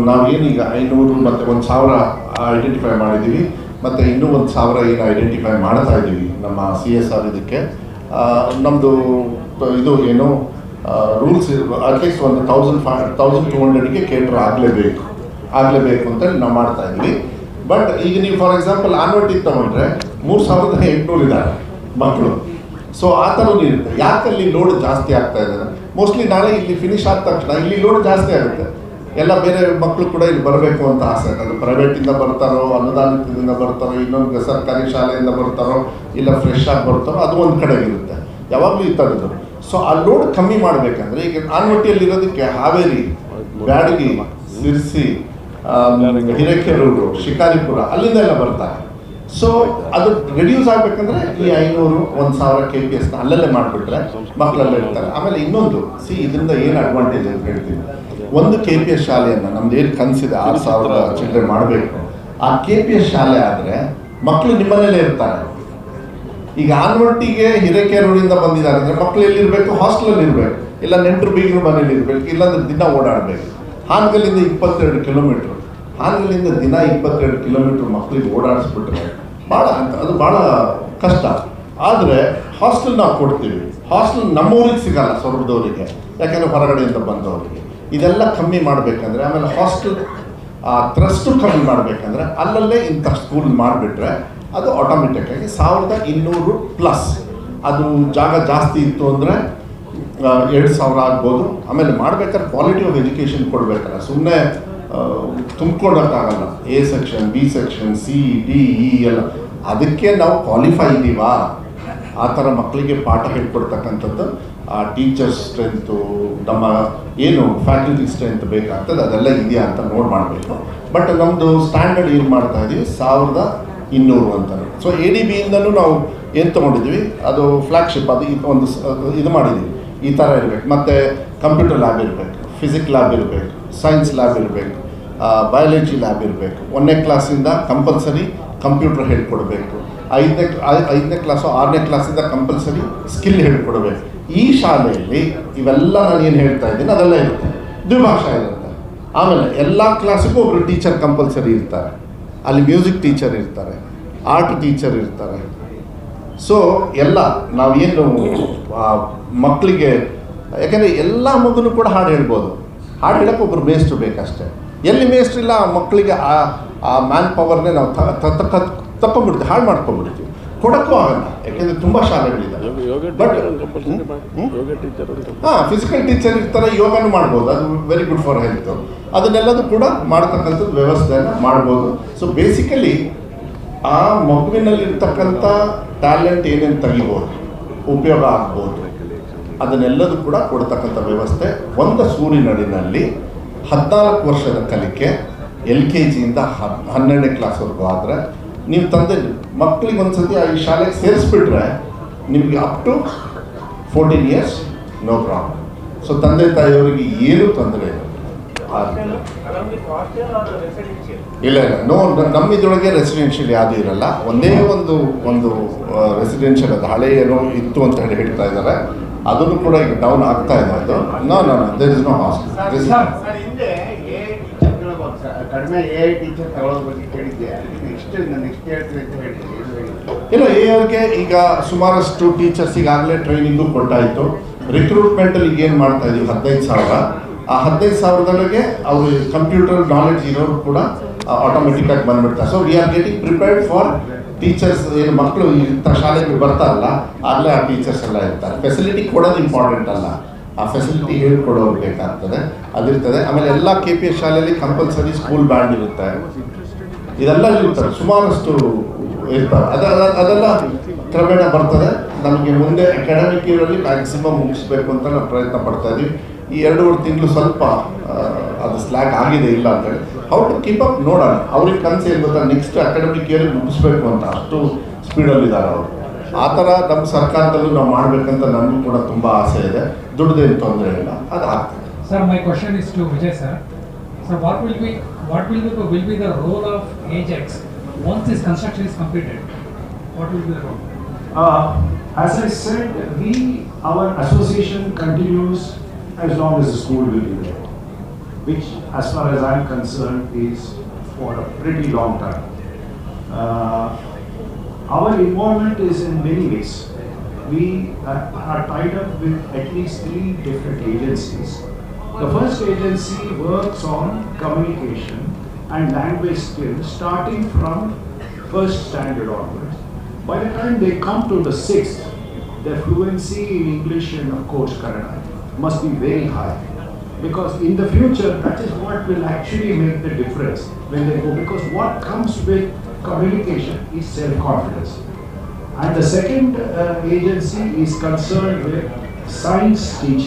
ನಾವೇನೀಗ 500 ಮತ್ತು 1000 ಐಡೆಂಟಿಫೈ ಮಾಡಿದ್ದೀವಿ, ಮತ್ತು ಇನ್ನೂ 1000 ಏನು ಐಡೆಂಟಿಫೈ ಮಾಡ್ತಾ ಇದ್ದೀವಿ ನಮ್ಮ CSR ಇದಕ್ಕೆ. ನಮ್ಮದು ಇದು ಏನು ರೂಲ್ಸ್ ಅಟ್ಲೀಸ್ಟ್ ಒಂದು 1200ಗೆ ಕೇಟರ್ ಆಗಲೇಬೇಕು ಅಂತೇಳಿ ನಾವು ಮಾಡ್ತಾ ಇದ್ವಿ. ಬಟ್ ಈಗ ನೀವು ಫಾರ್ ಎಕ್ಸಾಂಪಲ್ ಆನ್ವರ್ಟಿ ತೊಗೊಂಡ್ರೆ 3800 ಇದ್ದಾರೆ ಮಕ್ಕಳು. ಸೊ ಆ ಥರನೂ ಇರುತ್ತೆ. ಯಾಕಲ್ಲಿ ಲೋಡ್ ಜಾಸ್ತಿ ಆಗ್ತಾ ಇದೆ? ಮೋಸ್ಟ್ಲಿ ನಾಳೆ ಇಲ್ಲಿ ಫಿನಿಶ್ ಆದ ತಕ್ಷಣ ಇಲ್ಲಿ ಲೋಡ್ ಜಾಸ್ತಿ ಆಗುತ್ತೆ. ಎಲ್ಲ ಬೇರೆ ಮಕ್ಕಳು ಕೂಡ ಇಲ್ಲಿ ಬರಬೇಕು ಅಂತ ಆಸೆ. ಅದು ಪ್ರೈವೇಟಿಂದ ಬರ್ತಾರೋ, ಅನುದಾನದಿಂದ ಬರ್ತಾರೋ, ಇನ್ನೊಂದು ಸರ್ಕಾರಿ ಶಾಲೆಯಿಂದ ಬರ್ತಾರೋ, ಇಲ್ಲ ಫ್ರೆಶ್ ಆಗಿ ಬರ್ತಾರೋ, ಅದು ಒಂದು ಕಡೆ ಇರುತ್ತೆ ಯಾವಾಗಲೂ ಈ ಥರದ್ದು. ಸೊ ಆ ಲೋಡ್ ಕಮ್ಮಿ ಮಾಡಬೇಕಂದ್ರೆ ಈಗ ಆನ್ವಟ್ಟಿಯಲ್ಲಿರೋದಕ್ಕೆ ಹಾವೇರಿ, ಬ್ಯಾಡಗಿ, ಸಿರ್ಸಿ, ಹಿರೇಕೆರೂರು, ಶಿಕಾರಿಪುರ ಅಲ್ಲಿಂದ ಎಲ್ಲ ಬರ್ತಾರೆ. ಸೊ ಅದು ರೆಡ್ಯೂಸ್ ಆಗಬೇಕಂದ್ರೆ ಈ 500 1000 KPSನ ಅಲ್ಲಲ್ಲೇ ಮಾಡಿಬಿಟ್ರೆ ಮಕ್ಕಳಲ್ಲೇ ಇರ್ತಾರೆ. ಆಮೇಲೆ ಇನ್ನೊಂದು ಇದರಿಂದ ಏನು ಅಡ್ವಾಂಟೇಜ್ ಅಂತ ಹೇಳ್ತೀನಿ. ಒಂದು KPS ಶಾಲೆಯನ್ನು ನಮ್ದು ಏನು ಕನಸಿದೆ 6000 ಚಿಲ್ಡ್ರನ್ ಮಾಡಬೇಕು. ಆ KPS ಶಾಲೆ ಆದರೆ ಮಕ್ಕಳು ನಿಮ್ಮನೇಲೇ ಇರ್ತಾರೆ. ಈಗ ಆನ್ವಟ್ಟಿಗೆ ಹಿರೇಕೆರೂರಿಂದ ಬಂದಿದ್ದಾರೆ ಅಂದರೆ ಮಕ್ಕಳು ಎಲ್ಲಿರಬೇಕು? ಹಾಸ್ಟೆಲಲ್ಲಿ ಇರಬೇಕು, ಇಲ್ಲ ನೆಂಟರು ಬೀಗರು ಮನೇಲಿ ಇರಬೇಕು, ಇಲ್ಲಾಂದ್ರೆ ದಿನ ಓಡಾಡಬೇಕು. ಹಾನಗಲ್ಲಿಂದ 22 ಕಿಲೋಮೀಟ್ರು, ಹಾನಗಲ್ಲಿಂದ ದಿನ 22 ಕಿಲೋಮೀಟ್ರ್ ಮಕ್ಕಳಿಗೆ ಓಡಾಡಿಸ್ಬಿಟ್ರೆ ಅದು ಭಾಳ ಕಷ್ಟ. ಆದರೆ ಹಾಸ್ಟೆಲ್ ನಾವು ಕೊಡ್ತೀವಿ. ಹಾಸ್ಟೆಲ್ ನಮ್ಮೂರಿಗೆ ಸಿಗಲ್ಲ, ಸ್ವರ್ಗದವರಿಗೆ, ಯಾಕೆಂದರೆ ಹೊರಗಡೆಯಿಂದ ಬಂದವರಿಗೆ. ಇದೆಲ್ಲ ಕಮ್ಮಿ ಮಾಡಬೇಕಂದ್ರೆ, ಆಮೇಲೆ ಹಾಸ್ಟೆಲ್ ಟ್ರಸ್ಟು ಕಮ್ಮಿ ಮಾಡಬೇಕಂದ್ರೆ ಅಲ್ಲಲ್ಲೇ ಇಂಥ ಸ್ಕೂಲ್ ಮಾಡಿಬಿಟ್ರೆ ಅದು ಆಟೋಮೆಟಿಕ್ಕಾಗಿ 1200+. ಅದು ಜಾಗ ಜಾಸ್ತಿ ಇತ್ತು ಅಂದರೆ 2000 ಆಗ್ಬೋದು. ಆಮೇಲೆ ಮಾಡ್ಬೇಕಾದ್ರೆ ಕ್ವಾಲಿಟಿ ಆಫ್ ಎಜುಕೇಷನ್ ಕೊಡಬೇಕಲ್ಲ, ಸುಮ್ಮನೆ ತುಂಬ್ಕೊಡೋಕ್ಕಾಗಲ್ಲ. A section, B section, C, D, E ಎಲ್ಲ. ಅದಕ್ಕೆ ನಾವು ಕ್ವಾಲಿಫೈ ಇದ್ದೀವಾ ಆ ಥರ ಮಕ್ಕಳಿಗೆ ಪಾಠ ಹೇಳ್ಕೊಡ್ತಕ್ಕಂಥದ್ದು. ಆ ಟೀಚರ್ಸ್ ಸ್ಟ್ರೆಂತು, ನಮ್ಮ ಏನು ಫ್ಯಾಕಲ್ಟಿ ಸ್ಟ್ರೆಂತ್ ಬೇಕಾಗ್ತದೆ ಅದೆಲ್ಲ ಇದೆಯಾ ಅಂತ ಮಾಡಬೇಕು. ಬಟ್ ನಮ್ಮದು ಸ್ಟ್ಯಾಂಡರ್ಡ್ ಏನು ಮಾಡ್ತಾ ಇದ್ದೀವಿ 1200 ಅಂತಾರೆ. ಸೊ ADBಯಿಂದಲೂ ನಾವು ಏನು ತೊಗೊಂಡಿದ್ವಿ ಅದು ಫ್ಲ್ಯಾಗ್ಶಿಪ್. ಅದು ಒಂದು ಇದು ಮಾಡಿದ್ದೀವಿ, ಈ ಥರ ಇರಬೇಕು. ಮತ್ತು ಕಂಪ್ಯೂಟರ್ ಲ್ಯಾಬ್ ಇರಬೇಕು, ಫಿಸಿಕ್ಸ್ ಲ್ಯಾಬ್ ಇರಬೇಕು, ಸೈನ್ಸ್ ಲ್ಯಾಬ್ ಇರಬೇಕು, ಬಯಾಲಜಿ ಲ್ಯಾಬ್ ಇರಬೇಕು. 1ನೇ ಕ್ಲಾಸಿಂದ ಕಂಪಲ್ಸರಿ ಕಂಪ್ಯೂಟರ್ ಹೇಳ್ಕೊಡ್ಬೇಕು. 5ನೇ ಕ್ಲಾಸು 6ನೇ ಕ್ಲಾಸಿಂದ ಕಂಪಲ್ಸರಿ ಸ್ಕಿಲ್ ಹೇಳ್ಕೊಡ್ಬೇಕು. ಈ ಶಾಲೆಯಲ್ಲಿ ಇವೆಲ್ಲ ನಾನು ಏನು ಹೇಳ್ತಾ ಇದ್ದೀನಿ ಅದೆಲ್ಲ ಇರುತ್ತೆ. ದ್ವಿಭಾಷಾ ಇರುತ್ತೆ. ಆಮೇಲೆ ಎಲ್ಲ ಕ್ಲಾಸಿಗೂ ಒಬ್ಬರು ಟೀಚರ್ ಕಂಪಲ್ಸರಿ ಇರ್ತಾರೆ. ಅಲ್ಲಿ ಮ್ಯೂಸಿಕ್ ಟೀಚರ್ ಇರ್ತಾರೆ, ಆರ್ಟ್ ಟೀಚರ್ ಇರ್ತಾರೆ. ಸೊ ಎಲ್ಲ ನಾವೇನು ಮಕ್ಕಳಿಗೆ, ಯಾಕೆಂದರೆ ಎಲ್ಲ ಮಗುನೂ ಕೂಡ ಹಾಡು ಹೇಳ್ಬೋದು. ಹಾಡು ಹೇಳೋಕ್ಕೆ ಒಬ್ಬರು ಮೇಸ್ಟ್ರು ಬೇಕಷ್ಟೇ. ಎಲ್ಲಿ ಮೇಸ್ಟ್ರು ಇಲ್ಲ ಆ ಮಕ್ಕಳಿಗೆ ಆ ಮ್ಯಾನ್ ಪವರ್ನೇ ನಾವು ತಗೊಂಡ್ಬಿಡ್ತೀವಿ, ಹಾಳು ಮಾಡ್ಕೊಂಡ್ಬಿಡ್ತೀವಿ. ಕೊಡೋಕ್ಕೂ ಆಗಲ್ಲ, ಯಾಕೆಂದರೆ ತುಂಬ ಶಾಲೆಗಳಿದ್ದಾವೆ. ಬಟ್ ಫಿಸಿಕಲ್ ಟೀಚರ್ ಇರ್ತಾರೆ, ಯೋಗನೂ ಮಾಡ್ಬೋದು. ಅದು ವೆರಿ ಗುಡ್ ಫಾರ್ ಹೆಲ್ತ್. ಅದನ್ನೆಲ್ಲದೂ ಕೂಡ ಮಾಡ್ತಕ್ಕಂಥದ್ದು ವ್ಯವಸ್ಥೆಯನ್ನು ಮಾಡ್ಬೋದು. ಸೊ ಬೇಸಿಕಲಿ ಆ ಮಗುವಿನಲ್ಲಿರ್ತಕ್ಕಂಥ ಟ್ಯಾಲೆಂಟ್ ಏನೇನು ತೆಗಿಬೋದು, ಉಪಯೋಗ ಆಗ್ಬೋದು, ಅದನ್ನೆಲ್ಲದೂ ಕೂಡ ಕೊಡ್ತಕ್ಕಂಥ ವ್ಯವಸ್ಥೆ. ಒಂದು ಸೂರಿನಡಿನಲ್ಲಿ 14 ವರ್ಷದ ಕಲಿಕೆ LKGಯಿಂದ 12ನೇ ಕ್ಲಾಸ್ವರೆಗೂ ಆದರೆ ನೀವು ತಂದೆ ಮಕ್ಕಳಿಗೆ ಒಂದ್ಸತಿ ಈ ಶಾಲೆಗೆ ಸೇರಿಸ್ಬಿಟ್ರೆ ನಿಮಗೆ up to 14 years no problem. So ತಂದೆ ತಾಯಿಯವರಿಗೆ ಏನೂ ತೊಂದರೆ ಇಲ್ಲ. ನಮ್ಮಿದೊಳಗೆ ರೆಸಿಡೆನ್ಷಿಯಲ್ ಯಾವುದೂ ಇರಲ್ಲ. ಒಂದೇ ಒಂದು ರೆಸಿಡೆನ್ಷಿಯಲ್, ಅದು ಹಳೆ ಏನೋ ಇತ್ತು ಅಂತ ಹೇಳ್ತಾ ಇದ್ದಾರೆ. ಅದನ್ನು ಕೂಡ ಈಗ ಡೌನ್ ಆಗ್ತಾ ಇದೆ. ಅದು ದೇರ್ ಇಸ್ ನೋ ಹಾಸ್ಟೆಲ್. ಕಡಿಮೆ AI ಟೀಚರ್ ತಗೊಳ್ಳೋದ್ರ ಬಗ್ಗೆ ಕೇಳಿದ್ದೆ. ನೆಕ್ಸ್ಟ್ ಇಲ್ಲ, ARಗೆ ಈಗ ಸುಮಾರಷ್ಟು ಟೀಚರ್ಸ್ ಈಗಾಗಲೇ ಟ್ರೈನಿಂಗು ಕೊಟ್ಟಾಯಿತು. ರಿಕ್ರೂಟ್ಮೆಂಟಲ್ಲಿ ಈಗ ಏನು ಮಾಡ್ತಾ ಇದ್ದೀವಿ 15,000. ಆ 15,000ದೊಳಗೆ ಅವರು ಕಂಪ್ಯೂಟರ್ ನಾಲೆಡ್ಜ್ ಇರೋರು ಕೂಡ ಆಟೋಮೆಟಿಕ್ಕಾಗಿ ಬಂದುಬಿಡ್ತಾರೆ. So we are getting prepared for teachers. ಏನು ಮಕ್ಕಳು ಇಂಥ ಶಾಲೆಗೆ ಬರ್ತಾರಲ್ಲ ಆಗಲೇ ಆ ಟೀಚರ್ಸ್ ಎಲ್ಲ ಇರ್ತಾರೆ. ಫೆಸಿಲಿಟಿ ಕೊಡೋದು ಇಂಪಾರ್ಟೆಂಟ್ ಅಲ್ಲ, ಆ ಫೆಸಿಲಿಟಿ ಹೇಳ್ಕೊಡೋರು ಬೇಕಾಗ್ತದೆ, ಅದಿರ್ತದೆ. ಆಮೇಲೆ ಎಲ್ಲ KPS ಶಾಲೆಯಲ್ಲಿ ಕಂಪಲ್ಸರಿ ಸ್ಕೂಲ್ ಬ್ಯಾಂಡ್ ಇರುತ್ತೆ, ಇದೆಲ್ಲ ಇರ್ತಾರೆ, ಸುಮಾರಷ್ಟು ಇರ್ತಾರೆ. ಅದೆಲ್ಲ ಕ್ರಮೇಣ ಬರ್ತದೆ. ನಮಗೆ ಮುಂದೆ ಅಕಾಡೆಮಿಕ್ ಇಯರಲ್ಲಿ ಮ್ಯಾಕ್ಸಿಮಮ್ ಮುಗಿಸ್ಬೇಕು ಅಂತ ನಾವು ಪ್ರಯತ್ನ ಪಡ್ತಾ ಇದ್ದೀವಿ. ಈ 2-3 ತಿಂಗಳು ಸ್ವಲ್ಪ ಅದು ಸ್ಲ್ಯಾಕ್ ಆಗಿದೆ, ಇಲ್ಲ ಅಂತೇಳಿ ಹೌ ಟು ಕೀಪ್ ಅಪ್ ನೋಡೋಣ. ಅವ್ರಿಗೆ ಕನಸು ಏನು ಗೊತ್ತಾ, ನೆಕ್ಸ್ಟ್ ಅಕಾಡೆಮಿಕ್ ಇಯರಿಗೆ ಮುಗಿಸ್ಬೇಕು ಅಂತ, ಅಷ್ಟು ಸ್ಪೀಡಲ್ಲಿದ್ದಾರೆ ಅವರು. ಆ ಥರ ನಮ್ಮ ಸರ್ಕಾರದಲ್ಲೂ ನಾವು ಮಾಡಬೇಕಂತ ನನಗೂ ಕೂಡ ತುಂಬ ಆಸೆ ಇದೆ. ದುಡ್ಡದೇನು ತೊಂದರೆ ಇಲ್ಲ, ಅದು ಆಗ್ತದೆ. Sir, my question is to Vijay sir. Sir, what will be the role of Ajax once this construction is completed? What will be the role? As I said, our association continues as long as the school will be there, which as far as I'm concerned, is for a pretty long time. Our involvement is in many ways. We are tied up with at least 3 different agencies. The first agency works on communication and language skills starting from first standard onwards. By the time they come to the 6th, their fluency in English and of course Kannada must be very high. Because in the future, that is what will actually make the difference when they go. Because what comes with communication is self-confidence. And the second agency is concerned with science teaching.